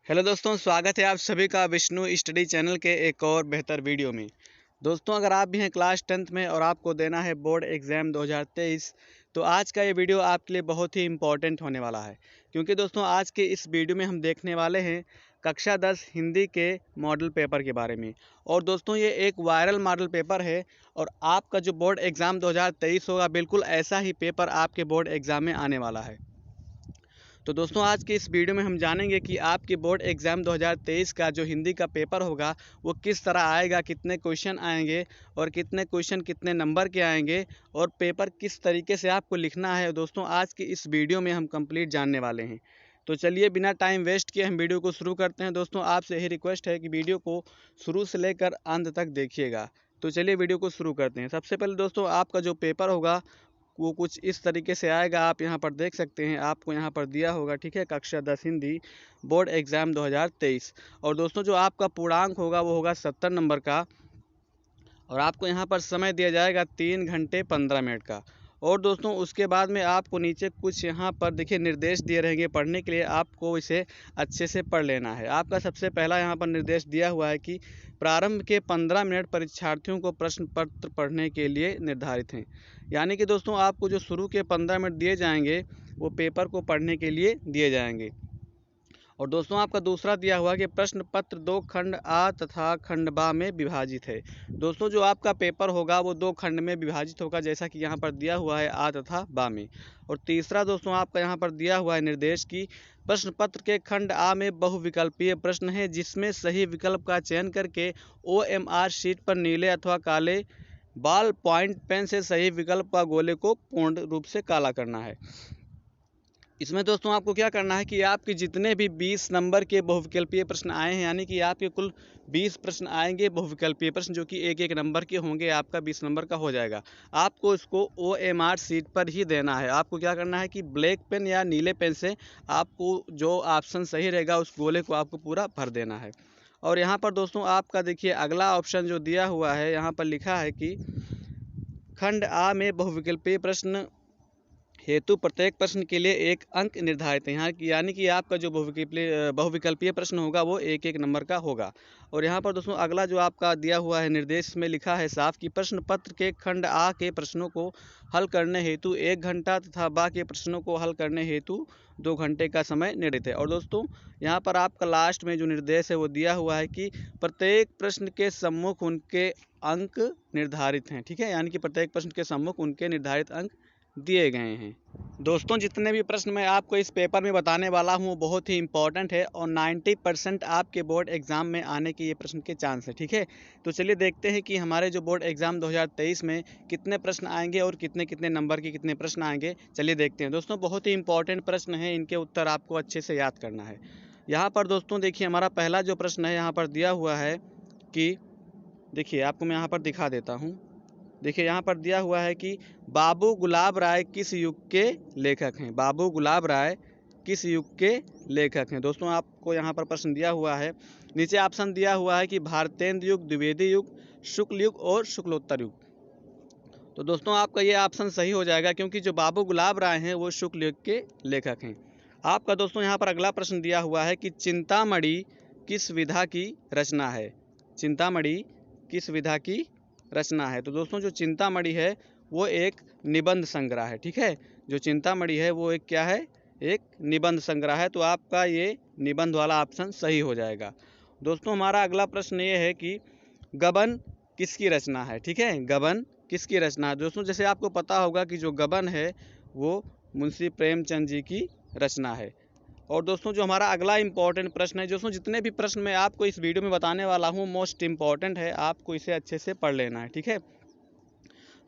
Hello दोस्तों, स्वागत है आप सभी का विष्णु स्टडी चैनल के एक और बेहतर वीडियो में। दोस्तों, अगर आप भी हैं क्लास 10th में और आपको देना है बोर्ड एग्ज़ाम 2023, तो आज का ये वीडियो आपके लिए बहुत ही इम्पोर्टेंट होने वाला है। क्योंकि दोस्तों, आज के इस वीडियो में हम देखने वाले हैं कक्षा 10 हिंदी के मॉडल पेपर के बारे में। और दोस्तों, ये एक वायरल मॉडल पेपर है और आपका जो बोर्ड एग्ज़ाम 2023 होगा, बिल्कुल ऐसा ही पेपर आपके बोर्ड एग्ज़ाम में आने वाला है। तो दोस्तों, आज के इस वीडियो में हम जानेंगे कि आपके बोर्ड एग्ज़ाम 2023 का जो हिंदी का पेपर होगा वो किस तरह आएगा, कितने क्वेश्चन आएंगे और कितने क्वेश्चन कितने नंबर के आएंगे और पेपर किस तरीके से आपको लिखना है। दोस्तों, आज की इस वीडियो में हम कंप्लीट जानने वाले हैं। तो चलिए, बिना टाइम वेस्ट किए हम वीडियो को शुरू करते हैं। दोस्तों, आपसे यही रिक्वेस्ट है कि वीडियो को शुरू से लेकर अंत तक देखिएगा। तो चलिए वीडियो को शुरू करते हैं। सबसे पहले दोस्तों, आपका जो पेपर होगा वो कुछ इस तरीके से आएगा। आप यहाँ पर देख सकते हैं, आपको यहाँ पर दिया होगा, ठीक है, कक्षा 10 हिंदी बोर्ड एग्ज़ाम 2023। और दोस्तों, जो आपका पूर्णांक होगा वो होगा 70 नंबर का और आपको यहाँ पर समय दिया जाएगा 3 घंटे 15 मिनट का। और दोस्तों, उसके बाद में आपको नीचे कुछ यहाँ पर देखिए निर्देश दिए रहेंगे पढ़ने के लिए। आपको इसे अच्छे से पढ़ लेना है। आपका सबसे पहला यहाँ पर निर्देश दिया हुआ है कि प्रारंभ के 15 मिनट परीक्षार्थियों को प्रश्न पत्र पढ़ने के लिए निर्धारित हैं। यानी कि दोस्तों, आपको जो शुरू के 15 मिनट दिए जाएंगे वो पेपर को पढ़ने के लिए दिए जाएंगे। और दोस्तों, आपका दूसरा दिया हुआ कि प्रश्न पत्र 2 खंड आ तथा खंड बा में विभाजित है। दोस्तों, जो आपका पेपर होगा वो 2 खंड में विभाजित होगा, जैसा कि यहाँ पर दिया हुआ है आ तथा बा में। और तीसरा दोस्तों, आपका यहाँ पर दिया हुआ है निर्देश कि प्रश्न पत्र के खंड आ में बहुविकल्पीय प्रश्न है, जिसमें सही विकल्प का चयन करके OMR शीट पर नीले अथवा काले बॉल पॉइंट पेन से सही विकल्प का गोले को पूर्ण रूप से काला करना है। इसमें दोस्तों, आपको क्या करना है कि आपके जितने भी 20 नंबर के बहुविकल्पीय प्रश्न आए हैं, यानी कि आपके कुल 20 प्रश्न आएंगे बहुविकल्पीय प्रश्न, जो कि एक एक नंबर के होंगे, आपका 20 नंबर का हो जाएगा। आपको इसको OMR शीट पर ही देना है। आपको क्या करना है कि ब्लैक पेन या नीले पेन से आपको जो ऑप्शन सही रहेगा उस गोले को आपको पूरा भर देना है। और यहाँ पर दोस्तों, आपका देखिए अगला ऑप्शन जो दिया हुआ है, यहाँ पर लिखा है कि खंड आ में बहुविकल्पीय प्रश्न हेतु प्रत्येक प्रश्न के लिए 1 अंक निर्धारित है। यहाँ की यानी कि आपका जो बहुविकल्पीय प्रश्न होगा वो एक एक नंबर का होगा। और यहाँ पर दोस्तों, अगला जो आपका दिया हुआ है निर्देश में लिखा है साफ कि प्रश्न पत्र के खंड आ के प्रश्नों को हल करने हेतु 1 घंटा तथा बा के प्रश्नों को हल करने हेतु 2 घंटे का समय निर्धारित है। और दोस्तों, यहाँ पर आपका लास्ट में जो निर्देश है वो दिया हुआ है कि प्रत्येक प्रश्न के सम्मुख उनके अंक निर्धारित हैं। ठीक है, यानी कि प्रत्येक प्रश्न के सम्मुख उनके निर्धारित अंक दिए गए हैं। दोस्तों, जितने भी प्रश्न मैं आपको इस पेपर में बताने वाला हूँ वो बहुत ही इंपॉर्टेंट है और 90% आपके बोर्ड एग्ज़ाम में आने के ये प्रश्न के चांस है। ठीक है, तो चलिए देखते हैं कि हमारे जो बोर्ड एग्ज़ाम 2023 में कितने प्रश्न आएंगे और कितने कितने नंबर के कितने प्रश्न आएंगे। चलिए देखते हैं। दोस्तों, बहुत ही इंपॉर्टेंट प्रश्न है, इनके उत्तर आपको अच्छे से याद करना है। यहाँ पर दोस्तों देखिए, हमारा पहला जो प्रश्न है यहाँ पर दिया हुआ है कि देखिए, आपको मैं यहाँ पर दिखा देता हूँ। देखिए, यहाँ पर दिया हुआ है कि बाबू गुलाब राय किस युग के लेखक हैं। बाबू गुलाब राय किस युग के लेखक हैं। दोस्तों, आपको यहाँ पर प्रश्न दिया हुआ है। नीचे ऑप्शन दिया हुआ है कि भारतेंद्र युग, द्विवेदी युग, शुक्ल युग और शुक्लोत्तर युग। तो दोस्तों, आपका ये ऑप्शन सही हो जाएगा, क्योंकि जो बाबू गुलाब राय हैं वो शुक्ल युग के लेखक हैं। आपका दोस्तों यहाँ पर अगला प्रश्न दिया हुआ है कि चिंतामणि किस विधा की रचना है। चिंतामणि किस विधा की रचना है। तो दोस्तों, जो चिंतामणि है वो एक निबंध संग्रह है। ठीक है, जो चिंतामणि है वो एक क्या है, एक निबंध संग्रह है। तो आपका ये निबंध वाला ऑप्शन सही हो जाएगा। दोस्तों, हमारा अगला प्रश्न ये है कि गबन किसकी रचना है। ठीक है, गबन किसकी रचना है। दोस्तों, जैसे आपको पता होगा कि जो गबन है वो मुंशी प्रेमचंद जी की रचना है। और दोस्तों, जो हमारा अगला इंपॉर्टेंट प्रश्न है, दोस्तों जितने भी प्रश्न मैं आपको इस वीडियो में बताने वाला हूँ मोस्ट इंपॉर्टेंट है, आपको इसे अच्छे से पढ़ लेना है। ठीक है,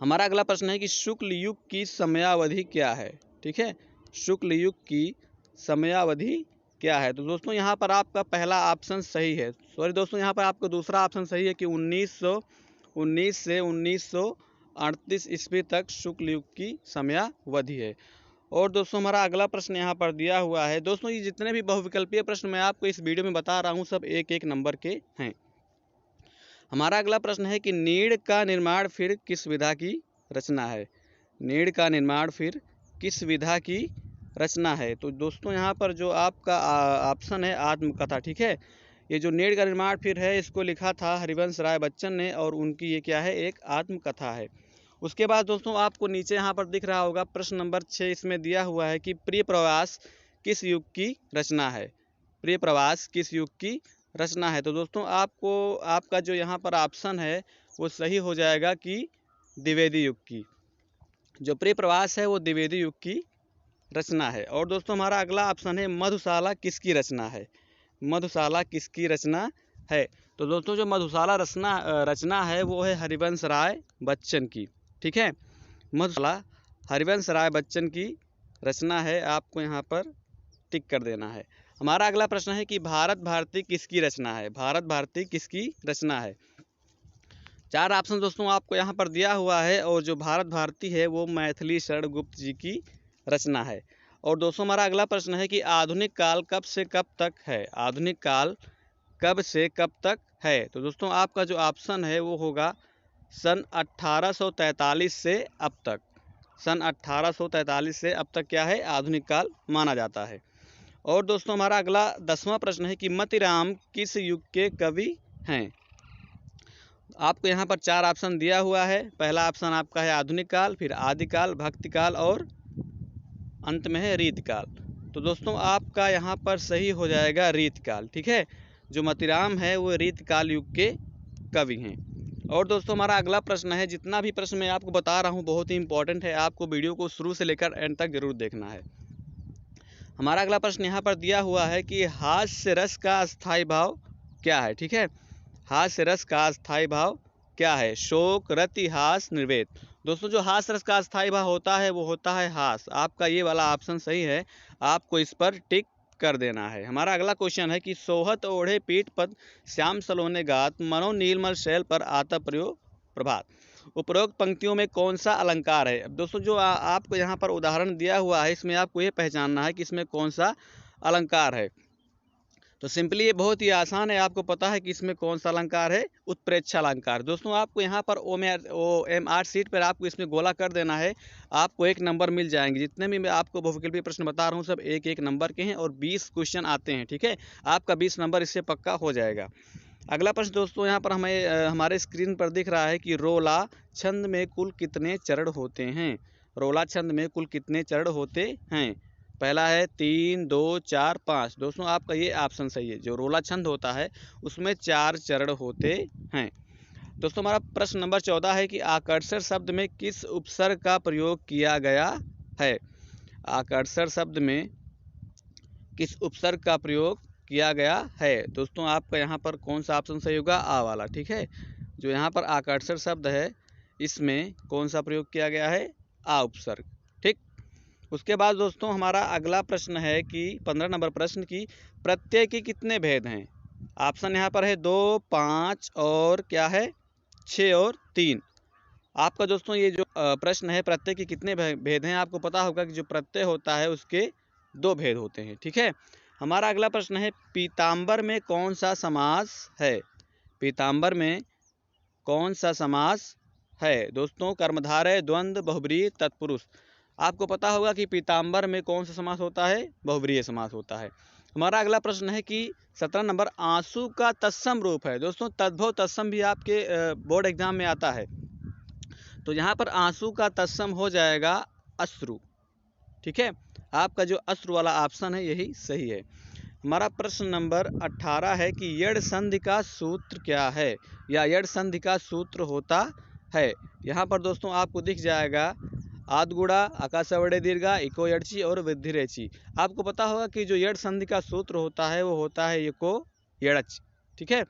हमारा अगला प्रश्न है कि शुक्ल युग की समयावधि क्या है। ठीक है, शुक्ल युग की समयावधि क्या है। तो दोस्तों, यहाँ पर आपका पहला ऑप्शन सही है। सॉरी दोस्तों, यहाँ पर आपका दूसरा ऑप्शन सही है कि 1919 से 1938 ईस्वी तक शुक्ल युग की समयावधि है। और दोस्तों, हमारा अगला प्रश्न यहाँ पर दिया हुआ है। दोस्तों, ये जितने भी बहुविकल्पीय प्रश्न मैं आपको इस वीडियो में बता रहा हूँ सब एक एक नंबर के हैं। हमारा अगला प्रश्न है कि नीड़ का निर्माण फिर किस विधा की रचना है। नीड़ का निर्माण फिर किस विधा की रचना है। तो दोस्तों यहाँ पर जो आपका ऑप्शन है आत्मकथा, ठीक है। ये जो नेट का निर्माण फिर है इसको लिखा था हरिवंश राय बच्चन ने और उनकी ये क्या है, एक आत्मकथा है। उसके बाद दोस्तों आपको नीचे यहाँ पर दिख रहा होगा प्रश्न नंबर 6, इसमें दिया हुआ है कि प्रिय प्रवास किस युग की रचना है। प्रिय प्रवास किस युग की रचना है। तो दोस्तों आपको आपका जो यहाँ पर ऑप्शन है वो सही हो जाएगा कि द्विवेदी युग की। जो प्रिय प्रवास है वो द्विवेदी युग की रचना है। और दोस्तों हमारा अगला ऑप्शन है मधुशाला किसकी रचना है। मधुशाला किसकी रचना है। तो दोस्तों जो मधुशाला रचना है वो है हरिवंश राय बच्चन की, ठीक है। मधुशाला हरिवंश राय बच्चन की रचना है, आपको यहाँ पर टिक कर देना है। हमारा अगला प्रश्न है कि भारत भारती किसकी रचना है। भारत भारती किसकी रचना है। 4 ऑप्शन दोस्तों आपको यहाँ पर दिया हुआ है और जो भारत भारती है वो मैथिली शरण गुप्त जी की रचना है। और दोस्तों हमारा अगला प्रश्न है कि आधुनिक काल कब से कब तक है। आधुनिक काल कब से कब तक है। तो दोस्तों आपका जो ऑप्शन है वो होगा सन 1843 से अब तक। सन 1843 से अब तक क्या है, आधुनिक काल माना जाता है। और दोस्तों हमारा अगला 10वां प्रश्न है कि मतिराम किस युग के कवि हैं। आपको यहाँ पर 4 ऑप्शन दिया हुआ है। पहला ऑप्शन आपका है आधुनिक काल, फिर आदिकाल, भक्तिकाल और अंत में है रीतकाल। तो दोस्तों आपका यहाँ पर सही हो जाएगा रीतकाल, ठीक है। जो मतिराम है वो रीतकाल युग के कवि हैं। और दोस्तों हमारा अगला प्रश्न है, जितना भी प्रश्न मैं आपको बता रहा हूँ बहुत ही इंपॉर्टेंट है, आपको वीडियो को शुरू से लेकर एंड तक जरूर देखना है। हमारा अगला प्रश्न यहाँ पर दिया हुआ है कि हास्य रस का अस्थायी भाव क्या है, ठीक है। हास्य रस का अस्थायी भाव क्या है। शोक, रति, हास, निर्वेद। दोस्तों जो हास्य रस का अस्थायी भाव होता है वो होता है हास। आपका ये वाला ऑप्शन सही है, आपको इस पर टिक कर देना है। हमारा अगला क्वेश्चन है कि सोहत ओढ़े पीठ पद श्याम सलोने गात मनो नीलमल शैल पर आता प्रयोग प्रभात। उपरोक्त पंक्तियों में कौन सा अलंकार है। अब दोस्तों जो आपको यहाँ पर उदाहरण दिया हुआ है इसमें आपको ये पहचानना है कि इसमें कौन सा अलंकार है। तो सिंपली ये बहुत ही आसान है, आपको पता है कि इसमें कौन सा अलंकार है, उत्प्रेक्षा अलंकार। दोस्तों आपको यहाँ पर OMR शीट पर आपको इसमें गोला कर देना है, आपको 1 नंबर मिल जाएंगे। जितने भी मैं आपको बहुविकल्पीय प्रश्न बता रहा हूँ सब 1-1 नंबर के हैं और 20 क्वेश्चन आते हैं, ठीक है। आपका 20 नंबर इससे पक्का हो जाएगा। अगला प्रश्न दोस्तों यहाँ पर हमें हमारे स्क्रीन पर दिख रहा है कि रोला छंद में कुल कितने चरण होते हैं। रोला छंद में कुल कितने चरण होते हैं। पहला है 3, 2, 4, 5। दोस्तों आपका ये ऑप्शन सही है, जो रोला छंद होता है उसमें 4 चरण होते हैं। दोस्तों हमारा प्रश्न नंबर 14 है कि आकर्षण शब्द में किस उपसर्ग का प्रयोग किया गया है। आकर्षण शब्द में किस उपसर्ग का प्रयोग किया गया है। दोस्तों आपका यहाँ पर कौन सा ऑप्शन सही होगा, आ वाला, ठीक है। जो यहाँ पर आकर्षण शब्द है इसमें कौन सा प्रयोग किया गया है, आ उपसर्ग, ठीक। उसके बाद दोस्तों हमारा अगला प्रश्न है कि 15 नंबर प्रश्न की प्रत्यय के कितने भेद हैं। ऑप्शन यहाँ पर है 2, 5 और क्या है 6 और 3। आपका दोस्तों ये जो प्रश्न है प्रत्यय के कितने भेद हैं, आपको पता होगा कि जो प्रत्यय होता है उसके 2 भेद होते हैं, ठीक है। हमारा अगला प्रश्न है पीताम्बर में कौन सा समास है। पीताम्बर में कौन सा समास है। दोस्तों कर्मधारय, द्वंद्व, बहुब्रीहि, तत्पुरुष। आपको पता होगा कि पीताम्बर में कौन सा समास होता है, बहुब्रीहि समास होता है। हमारा अगला प्रश्न है कि 17 नंबर आंसू का तत्सम रूप है। दोस्तों तद्भव तत्सम भी आपके बोर्ड एग्जाम में आता है, तो यहाँ पर आंसू का तत्सम हो जाएगा अश्रु, ठीक है। आपका जो अश्रु वाला ऑप्शन है यही सही है। हमारा प्रश्न नंबर 18 है कि यड़ संधि का सूत्र क्या है, या यड़ संधि का सूत्र होता है। यहाँ पर दोस्तों आपको दिख जाएगा आदगुड़ा, आकाशवड़े दीर्घा, इको यड़ची और वृद्धि रेची। आपको पता होगा कि जो यड़ संधि का सूत्र होता है वो होता है इको यड़च, ठीक है।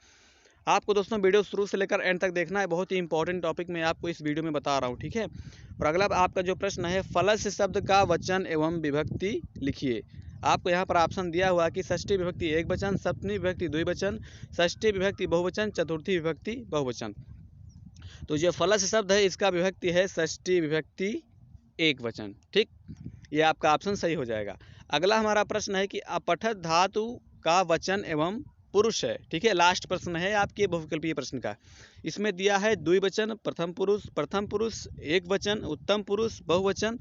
आपको दोस्तों वीडियो शुरू से लेकर एंड तक देखना है, बहुत ही इंपॉर्टेंट टॉपिक मैं आपको इस वीडियो में बता रहा हूँ, ठीक है। और अगला आपका जो प्रश्न है फलश शब्द का वचन एवं विभक्ति लिखिए। आपको यहाँ पर ऑप्शन दिया हुआ कि षष्ठी विभक्ति एक वचन, सप्तमी विभक्ति द्विवचन, षष्ठी विभक्ति बहुवचन, चतुर्थी विभक्ति बहुवचन। तो जो फलश शब्द है इसका विभक्ति है षष्ठी विभक्ति एक वचन, ठीक। ये आपका ऑप्शन सही हो जाएगा। अगला हमारा प्रश्न है कि अपठित धातु का वचन एवं पुरुष है, ठीक है। लास्ट प्रश्न है आपके बहुविकल्पीय प्रश्न का। इसमें दिया है द्विवचन, प्रथम पुरुष एक वचन, उत्तम पुरुष बहुवचन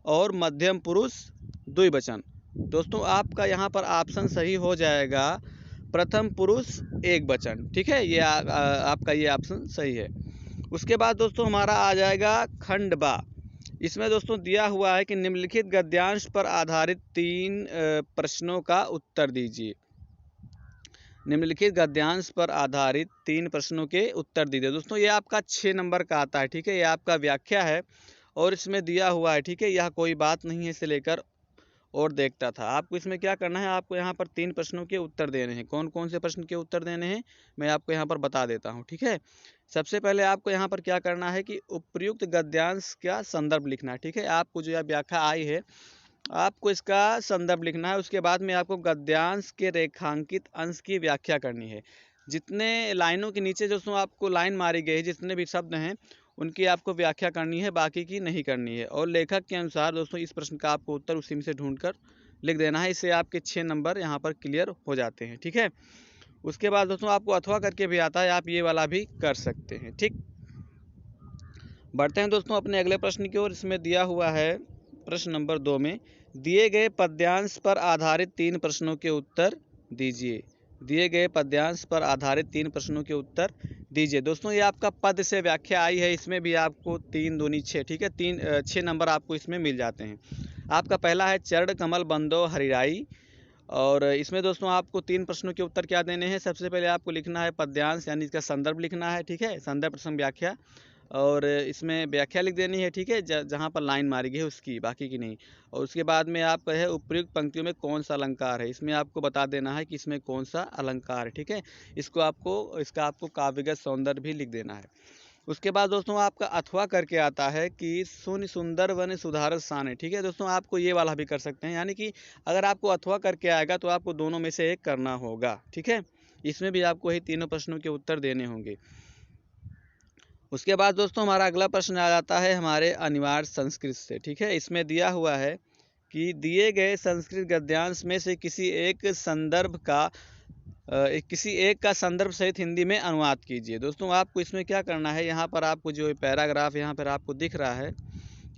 और मध्यम पुरुष द्विवचन। दोस्तों आपका यहाँ पर ऑप्शन सही हो जाएगा प्रथम पुरुष एक वचन। ठीक है, ये आपका ये ऑप्शन सही है। उसके बाद दोस्तों हमारा आ जाएगा खंड बा। इसमें दोस्तों दिया हुआ है कि निम्नलिखित गद्यांश पर आधारित 3 प्रश्नों का उत्तर दीजिए। निम्नलिखित गद्यांश पर आधारित 3 प्रश्नों के उत्तर दीजिए। दोस्तों ये आपका 6 नंबर का आता है। ठीक है, ये आपका व्याख्या है और इसमें दिया हुआ है। ठीक है, यह कोई बात नहीं है, इसे लेकर और देखता था। आपको इसमें क्या करना है, आपको यहाँ पर 3 प्रश्नों के उत्तर देने हैं। कौन कौन से प्रश्न के उत्तर देने हैं मैं आपको यहाँ पर बता देता हूँ। ठीक है, सबसे पहले आपको यहाँ पर क्या करना है कि उपर्युक्त गद्यांश का संदर्भ लिखना है। ठीक है, आपको जो यह व्याख्या आई है आपको इसका संदर्भ लिखना है। उसके बाद में आपको गद्यांश के रेखांकित अंश की व्याख्या करनी है। जितने लाइनों के नीचे दोस्तों आपको लाइन मारी गई है, जितने भी शब्द हैं उनकी आपको व्याख्या करनी है, बाकी की नहीं करनी है। और लेखक के अनुसार दोस्तों इस प्रश्न का आपको उत्तर उसी में से ढूंढकर लिख देना है। इससे आपके 6 नंबर यहाँ पर क्लियर हो जाते हैं। ठीक है, उसके बाद दोस्तों आपको अथवा करके भी आता है, आप ये वाला भी कर सकते हैं। ठीक, बढ़ते हैं दोस्तों अपने अगले प्रश्न की ओर। इसमें दिया हुआ है प्रश्न नंबर 2 में दिए गए पद्यांश पर आधारित 3 प्रश्नों के उत्तर दीजिए। दिए गए पद्यांश पर आधारित 3 प्रश्नों के उत्तर दीजिए। दोस्तों ये आपका पद से व्याख्या आई है, इसमें भी आपको 3 दूनी 6। ठीक है, 6 नंबर आपको इसमें मिल जाते हैं। आपका पहला है चरण कमल बंदो हरिराई, और इसमें दोस्तों आपको 3 प्रश्नों के उत्तर क्या देने हैं। सबसे पहले आपको लिखना है पद्यांश, यानी इसका संदर्भ लिखना है। ठीक है, संदर्भ प्रसंग व्याख्या, और इसमें व्याख्या लिख देनी है। ठीक है, जहाँ पर लाइन मारी गई है उसकी, बाकी की नहीं। और उसके बाद में आपका है उपयुक्त पंक्तियों में कौन सा अलंकार है, इसमें आपको बता देना है कि इसमें कौन सा अलंकार है। ठीक है, इसका आपको काव्यगत सौंदर्य भी लिख देना है। उसके बाद दोस्तों आपका अथवा करके आता है कि सुन सुंदर वन सुधारस साने। ठीक है दोस्तों, आपको ये वाला भी कर सकते हैं, यानी कि अगर आपको अथवा करके आएगा तो आपको दोनों में से एक करना होगा। ठीक है, इसमें भी आपको ही तीनों प्रश्नों के उत्तर देने होंगे। उसके बाद दोस्तों हमारा अगला प्रश्न आ जाता है हमारे अनिवार्य संस्कृत से। ठीक है, इसमें दिया हुआ है कि दिए गए संस्कृत गद्यांश में से किसी एक का संदर्भ सहित हिंदी में अनुवाद कीजिए। दोस्तों आपको इसमें क्या करना है, यहाँ पर आपको जो पैराग्राफ यहाँ पर आपको दिख रहा है,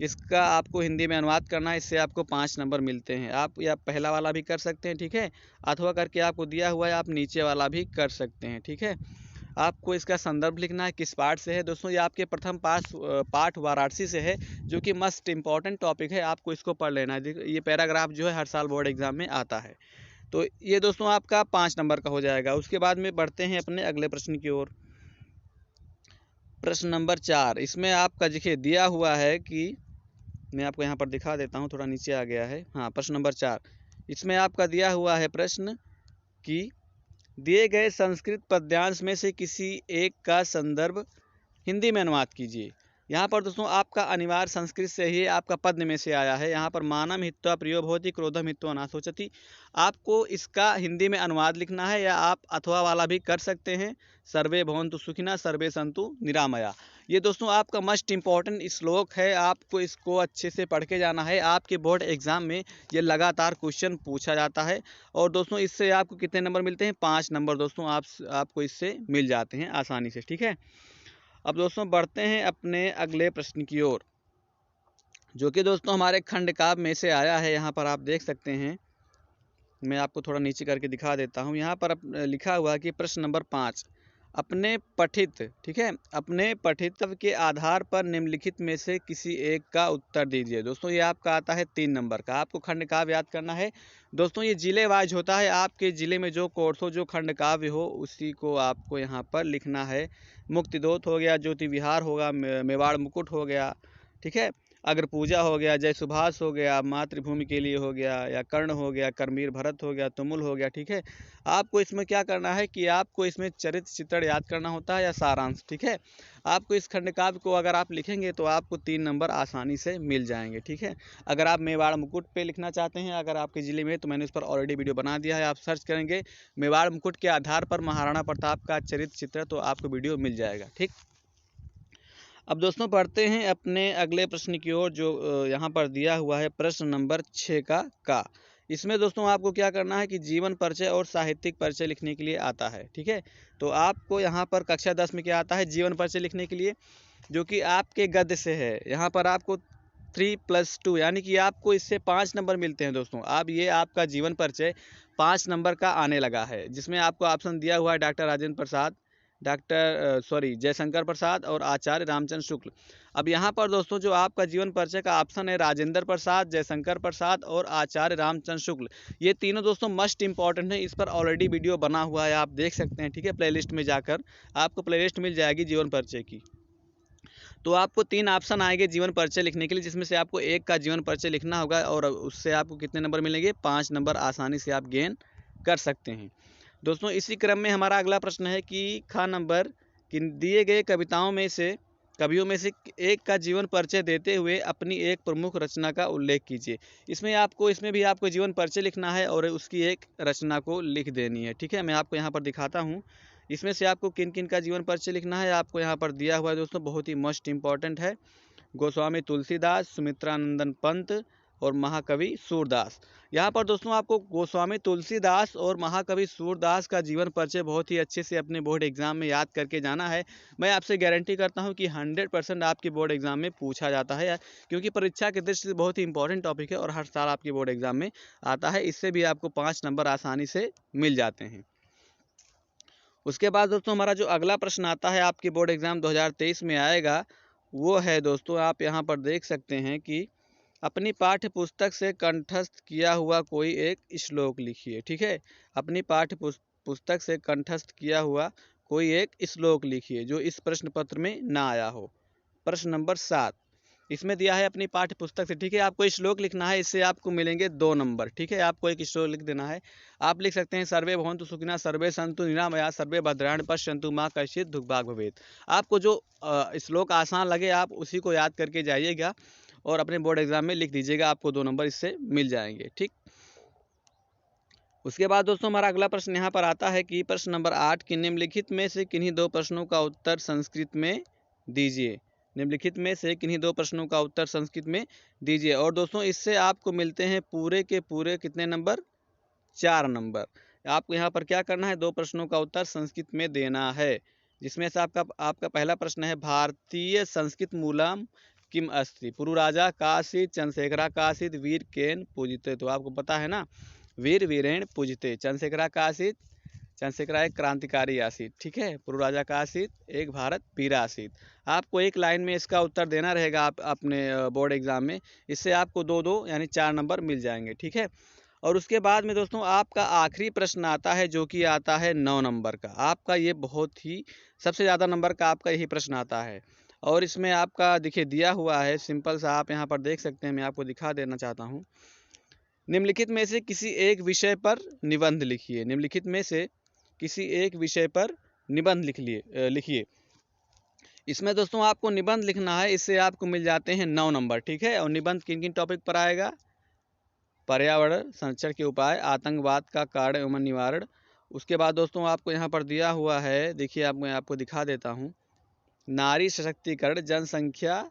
इसका आपको हिंदी में अनुवाद करना है। इससे आपको 5 नंबर मिलते हैं। आप या पहला वाला भी कर सकते हैं। ठीक है, अथवा करके आपको दिया हुआ है, आप नीचे वाला भी कर सकते हैं। ठीक है, आपको इसका संदर्भ लिखना है, किस पाठ से है। दोस्तों ये आपके प्रथम पाठ वाराणसी से है, जो कि मस्ट इम्पॉर्टेंट टॉपिक है, आपको इसको पढ़ लेना है। ये पैराग्राफ जो है हर साल बोर्ड एग्जाम में आता है। तो ये दोस्तों आपका 5 नंबर का हो जाएगा। उसके बाद में बढ़ते हैं अपने अगले प्रश्न की ओर। प्रश्न नंबर 4, इसमें आपका देखिए दिया हुआ है कि मैं आपको यहाँ पर दिखा देता हूँ, थोड़ा नीचे आ गया है। हाँ, प्रश्न नंबर 4, इसमें आपका दिया हुआ है प्रश्न कि दिए गए संस्कृत पद्यांश में से किसी एक का संदर्भ हिंदी में अनुवाद कीजिए। यहाँ पर दोस्तों आपका अनिवार्य संस्कृत से ही आपका पद में से आया है। यहाँ पर मानम हित्वा प्रियो भवति क्रोधम हित्वा न सोचति। आपको इसका हिंदी में अनुवाद लिखना है, या आप अथवा वाला भी कर सकते हैं। सर्वे भवन्तु सुखिनः सर्वे सन्तु निरामया। ये दोस्तों आपका मस्ट इम्पॉर्टेंट श्लोक है, आपको इसको अच्छे से पढ़ के जाना है। आपके बोर्ड एग्जाम में ये लगातार क्वेश्चन पूछा जाता है। और दोस्तों इससे आपको कितने नंबर मिलते हैं, 5 नंबर दोस्तों आपको इससे मिल जाते हैं आसानी से। ठीक है, अब दोस्तों बढ़ते हैं अपने अगले प्रश्न की ओर, जो कि दोस्तों हमारे खंड काव्य में से आया है। यहाँ पर आप देख सकते हैं, मैं आपको थोड़ा नीचे करके दिखा देता हूँ। यहाँ पर लिखा हुआ है कि प्रश्न नंबर 5, अपने पठित, ठीक है, अपने पठितव्य के आधार पर निम्नलिखित में से किसी एक का उत्तर दीजिए। दोस्तों ये आपका आता है 3 नंबर का। आपको खंड काव्य याद करना है। दोस्तों ये जिले वाइज होता है, आपके ज़िले में जो कोर्स हो, जो खंड काव्य हो, उसी को आपको यहाँ पर लिखना है। मुक्तिदोत हो गया, ज्योति विहार होगा, मेवाड़ मुकुट हो गया, ठीक है, अग्र पूजा हो गया, जय सुभाष हो गया, मातृभूमि के लिए हो गया, या कर्ण हो गया, करमीर भरत हो गया, तुमुल हो गया। ठीक है, आपको इसमें क्या करना है कि आपको इसमें चरित्र चित्रण याद करना होता है, या सारांश। ठीक है, आपको इस खंड काव्य को अगर आप लिखेंगे तो आपको 3 नंबर आसानी से मिल जाएंगे। ठीक है, अगर आप मेवाड़ मुकुट पे लिखना चाहते हैं, अगर आपके ज़िले में, तो मैंने उस पर ऑलरेडी वीडियो बना दिया है, आप सर्च करेंगे मेवाड़ मुकुट के आधार पर महाराणा प्रताप का चरित्र चित्र, तो आपको वीडियो मिल जाएगा। ठीक, अब दोस्तों बढ़ते हैं अपने अगले प्रश्न की ओर, जो यहाँ पर दिया हुआ है प्रश्न नंबर 6 का। इसमें दोस्तों आपको क्या करना है कि जीवन परिचय और साहित्यिक परिचय लिखने के लिए आता है। ठीक है, तो आपको यहाँ पर कक्षा 10 में क्या आता है, जीवन परिचय लिखने के लिए, जो कि आपके गद्य से है। यहाँ पर आपको 3+2 यानी कि आपको इससे 5 नंबर मिलते हैं दोस्तों। अब ये आपका जीवन परिचय 5 नंबर का आने लगा है, जिसमें आपको ऑप्शन दिया हुआ है डॉक्टर राजेंद्र प्रसाद, जयशंकर प्रसाद और आचार्य रामचंद्र शुक्ल। अब यहाँ पर दोस्तों जो आपका जीवन परिचय का ऑप्शन है राजेंद्र प्रसाद, जयशंकर प्रसाद और आचार्य रामचंद्र शुक्ल, ये तीनों दोस्तों मस्ट इंपॉर्टेंट है। इस पर ऑलरेडी वीडियो बना हुआ है, आप देख सकते हैं, ठीक है। प्लेलिस्ट में जाकर आपको प्लेलिस्ट मिल जाएगी जीवन परिचय की। तो आपको 3 ऑप्शन आएंगे जीवन परिचय लिखने के लिए, जिसमें से आपको एक का जीवन परिचय लिखना होगा और उससे आपको कितने नंबर मिलेंगे, 5 नंबर आसानी से आप गेन कर सकते हैं। दोस्तों इसी क्रम में हमारा अगला प्रश्न है कि ख नंबर कि दिए गए कवियों में से एक का जीवन परिचय देते हुए अपनी एक प्रमुख रचना का उल्लेख कीजिए। इसमें भी आपको जीवन परिचय लिखना है और उसकी एक रचना को लिख देनी है, ठीक है। मैं आपको यहाँ पर दिखाता हूँ, इसमें से आपको किन किन का जीवन परिचय लिखना है आपको यहाँ पर दिया हुआ है दोस्तों, बहुत ही मोस्ट इंपॉर्टेंट है। गोस्वामी तुलसीदास, सुमित्रानंदन पंत और महाकवि सूरदास। यहाँ पर दोस्तों आपको गोस्वामी तुलसीदास और महाकवि सूरदास का जीवन परिचय बहुत ही अच्छे से अपने बोर्ड एग्जाम में याद करके जाना है। मैं आपसे गारंटी करता हूँ कि 100% आपके बोर्ड एग्जाम में पूछा जाता है, क्योंकि परीक्षा की दृष्टि से बहुत ही इंपॉर्टेंट टॉपिक है और हर साल आपके बोर्ड एग्जाम में आता है। इससे भी आपको 5 नंबर आसानी से मिल जाते हैं। उसके बाद दोस्तों हमारा जो अगला प्रश्न आता है आपके बोर्ड एग्जाम 2023 में आएगा, वो है दोस्तों आप यहाँ पर देख सकते हैं कि अपनी पाठ्य पुस्तक से कंठस्थ किया हुआ कोई एक श्लोक लिखिए, ठीक है। अपनी पाठ्य पुस्तक से कंठस्थ किया हुआ कोई एक श्लोक लिखिए जो इस प्रश्न पत्र में ना आया हो। प्रश्न नंबर 7 इसमें दिया है अपनी पाठ्य पुस्तक से, ठीक है। आपको श्लोक लिखना है, इससे आपको मिलेंगे 2 नंबर, ठीक है। आपको एक श्लोक लिख देना है। आप लिख सकते हैं सर्वे भवन्तु सुखिनः, सर्वे सन्तु निरामया, सर्वे भद्राणि पश्यन्तु मा कश्चित् दुर्भाग् भवेत्। आपको जो श्लोक आसान लगे आप उसी को याद करके जाइएगा और अपने बोर्ड एग्जाम में लिख दीजिएगा, आपको 2 नंबर इससे मिल जाएंगे, ठीक। उसके बाद दोस्तों हमारा अगला प्रश्न यहाँ पर आता है कि प्रश्न नंबर 8 कि निम्नलिखित में से किन्हीं 2 प्रश्नों का उत्तर संस्कृत में दीजिए। निम्नलिखित में से किन्हीं 2 प्रश्नों का उत्तर संस्कृत में दीजिए। और दोस्तों इससे आपको मिलते हैं पूरे के पूरे कितने नंबर, 4 नंबर। आपको यहाँ पर क्या करना है, 2 प्रश्नों का उत्तर संस्कृत में देना है, जिसमें से आपका पहला प्रश्न है भारतीय संस्कृत मूलम किम अस्ति, पुरुराजा कासीत चंद्रशेखरा कासीत वीर केन पूजिते। तो आपको पता है ना, वीर वीरेण पूजिते। चंद्रशेखरा कासीत, चंद्रशेखरा एक क्रांतिकारी आसीत, ठीक है। पुरुराजा कासीत, एक भारत वीर आसीत। आपको एक लाइन में इसका उत्तर देना रहेगा आप अपने बोर्ड एग्जाम में, इससे आपको 2-2 यानी 4 नंबर मिल जाएंगे, ठीक है। और उसके बाद में दोस्तों आपका आखिरी प्रश्न आता है जो कि आता है 9 नंबर का। आपका ये बहुत ही सबसे ज़्यादा नंबर का आपका यही प्रश्न आता है और इसमें आपका देखिए दिया हुआ है सिंपल सा, आप यहाँ पर देख सकते हैं। मैं आपको दिखा देना चाहता हूँ, निम्नलिखित में से किसी एक विषय पर निबंध लिखिए। निम्नलिखित में से किसी एक विषय पर निबंध लिखिए। इसमें दोस्तों आपको निबंध लिखना है, इससे आपको मिल जाते हैं 9 नंबर, ठीक है। और निबंध किन किन टॉपिक पर आएगा, पर्यावरण संरक्षण के उपाय, आतंकवाद का कारण एवं निवारण। उसके बाद दोस्तों आपको यहाँ पर दिया हुआ है, देखिए मैं आपको दिखा देता हूँ, नारी सशक्तिकरण, जनसंख्या,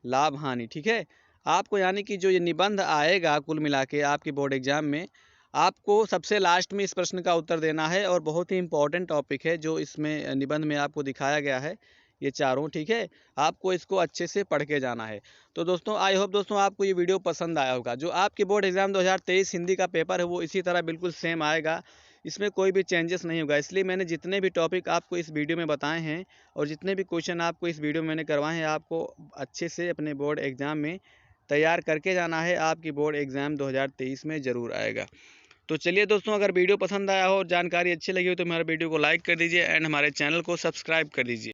लाभ हानि, ठीक है। आपको यानी कि जो ये निबंध आएगा कुल मिला के आपके बोर्ड एग्जाम में, आपको सबसे लास्ट में इस प्रश्न का उत्तर देना है और बहुत ही इंपॉर्टेंट टॉपिक है जो इसमें निबंध में आपको दिखाया गया है, ये चारों, ठीक है। आपको इसको अच्छे से पढ़ के जाना है। तो दोस्तों आई होप दोस्तों आपको ये वीडियो पसंद आया होगा। जो आपके बोर्ड एग्जाम 2023 हिंदी का पेपर है वो इसी तरह बिल्कुल सेम आएगा, इसमें कोई भी चेंजेस नहीं होगा। इसलिए मैंने जितने भी टॉपिक आपको इस वीडियो में बताए हैं और जितने भी क्वेश्चन आपको इस वीडियो में मैंने करवाए हैं, आपको अच्छे से अपने बोर्ड एग्जाम में तैयार करके जाना है। आपकी बोर्ड एग्जाम 2023 में ज़रूर आएगा। तो चलिए दोस्तों, अगर वीडियो पसंद आया हो और जानकारी अच्छी लगी हो तो हमारे वीडियो को लाइक कर दीजिए एंड हमारे चैनल को सब्सक्राइब कर दीजिए।